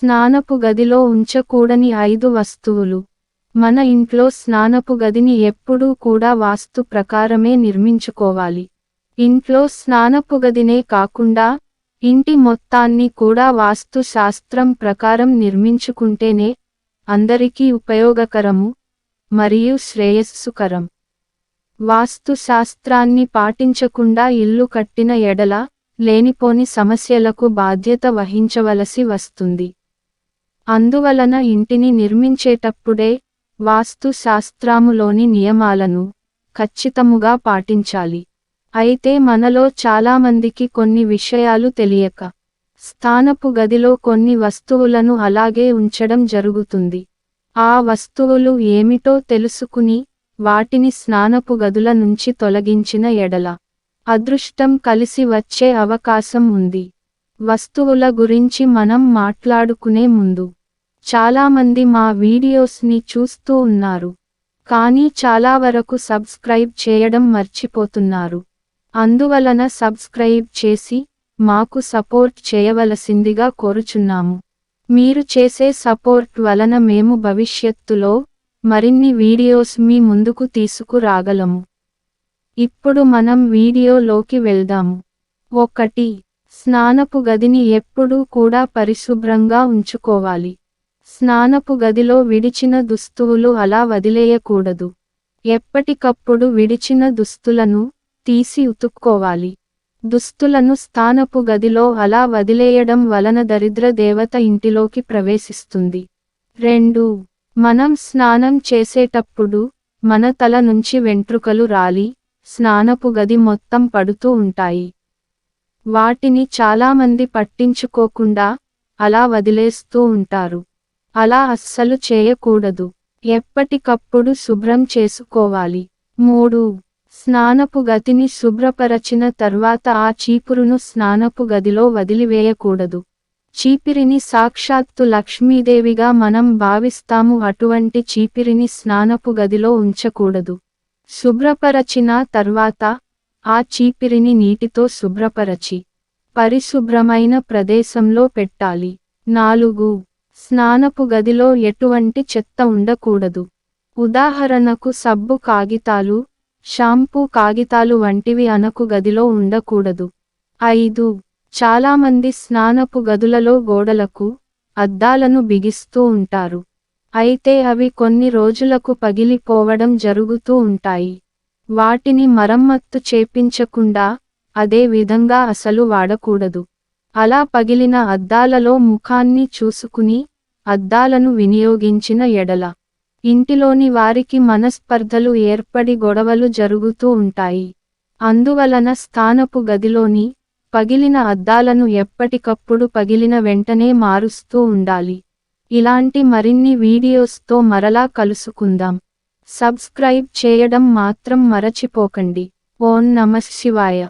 స్నానపు గదిలో ఉంచకూడని 5 వస్తువులు. మన ఇంట్లో స్నానపు గదిని ఎప్పుడూ కూడా వాస్తు ప్రకారమే నిర్మించుకోవాలి. ఇంట్లో స్నానపు గదినే కాకుండా ఇంటి మొత్తాన్ని కూడా వాస్తు శాస్త్రం ప్రకారం నిర్మించుకుంటేనే అందరికీ ఉపయోగకరము మరియు శ్రేయస్సుకరం. వాస్తు శాస్త్రాన్ని పాటించకుండా ఇల్లు కట్టిన ఎడల లేనిపోని సమస్యలకు బాధ్యత వహించవలసి వస్తుంది. అందువలన ఇంటిని నిర్మించేటప్పుడే వాస్తు శాస్త్రములోని నియమాలను ఖచ్చితముగా పాటించాలి. అయితే మనలో చాలామందికి కొన్ని విషయాలు తెలియక స్నానపు గదిలో కొన్ని వస్తువులను అలాగే ఉంచడం జరుగుతుంది. ఆ వస్తువులు ఏమిటో తెలుసుకుని వాటిని స్నానపు గదుల నుంచి తొలగించిన ఎడల అదృష్టం కలిసి వచ్చే అవకాశం ఉంది. వస్తువుల గురించి మనం మాట్లాడుకునే ముందు చాలామంది మా వీడియోస్ని చూస్తూ ఉన్నారు, కానీ చాలా వరకు సబ్స్క్రైబ్ చేయడం మర్చిపోతున్నారు. అందువలన సబ్స్క్రైబ్ చేసి మాకు సపోర్ట్ చేయవలసిందిగా కోరుచున్నాము. మీరు చేసే సపోర్ట్ వలన మేము భవిష్యత్తులో మరిన్ని వీడియోస్ మీ ముందుకు తీసుకురాగలము. ఇప్పుడు మనం వీడియోలోకి వెళ్దాము. 1. స్నానపు గదిని ఎప్పుడూ కూడా పరిశుభ్రంగా ఉంచుకోవాలి. స్నానపు గదిలో విడిచిన దుస్తువులు అలా వదిలేయకూడదు. ఎప్పటికప్పుడు విడిచిన దుస్తులను తీసి ఉతుక్కోవాలి. దుస్తులను స్నానపు గదిలో అలా వదిలేయడం వలన దరిద్ర దేవత ఇంటిలోకి ప్రవేశిస్తుంది. 2. మనం స్నానం చేసేటప్పుడు మన తల నుంచి వెంట్రుకలు రాలి స్నానపు గది మొత్తం పడుతూ ఉంటాయి. వాటిని చాలామంది పట్టించుకోకుండా అలా వదిలేస్తూ ఉంటారు. అలా అస్సలు చేయకూడదు. ఎప్పటికప్పుడు శుభ్రం చేసుకోవాలి. 3. స్నానపు గదిని శుభ్రపరచిన తర్వాత ఆ చీపురును స్నానపు గదిలో వదిలివేయకూడదు. చీపిరిని సాక్షాత్తు లక్ష్మీదేవిగా మనం భావిస్తాము. అటువంటి చీపిరిని స్నానపు గదిలో ఉంచకూడదు. శుభ్రపరచిన తర్వాత ఆ చీపిరిని నీటితో శుభ్రపరచి పరిశుభ్రమైన ప్రదేశంలో పెట్టాలి. 4. స్నానపు గదిలో ఎటువంటి చెత్త ఉండకూడదు. ఉదాహరణకు సబ్బు కాగితాలు, షాంపూ కాగితాలు వంటివి అనకు గదిలో ఉండకూడదు. 5. చాలామంది స్నానపు గదులలో గోడలకు అద్దాలను బిగిస్తూ ఉంటారు. అయితే అవి కొన్ని రోజులకు పగిలిపోవడం జరుగుతూ ఉంటాయి. వాటిని మరమ్మత్తు చేపించకుండా అదే విధంగా అసలు వాడకూడదు. అలా పగిలిన అద్దాలలో ముఖాన్ని చూసుకుని అద్దాలను వినియోగించిన ఎడల ఇంటిలోని వారికి మనస్పర్ధలు ఏర్పడి గొడవలు జరుగుతూ ఉంటాయి. అందువలన స్నానపు గదిలోని పగిలిన అద్దాలను ఎప్పటికప్పుడు పగిలిన వెంటనే మారుస్తూ ఉండాలి. ఇలాంటి మరిన్ని వీడియోస్తో మరలా కలుసుకుందాం. సబ్స్క్రైబ్ చేయడం మాత్రం మరచిపోకండి. ఓం నమః శివాయ.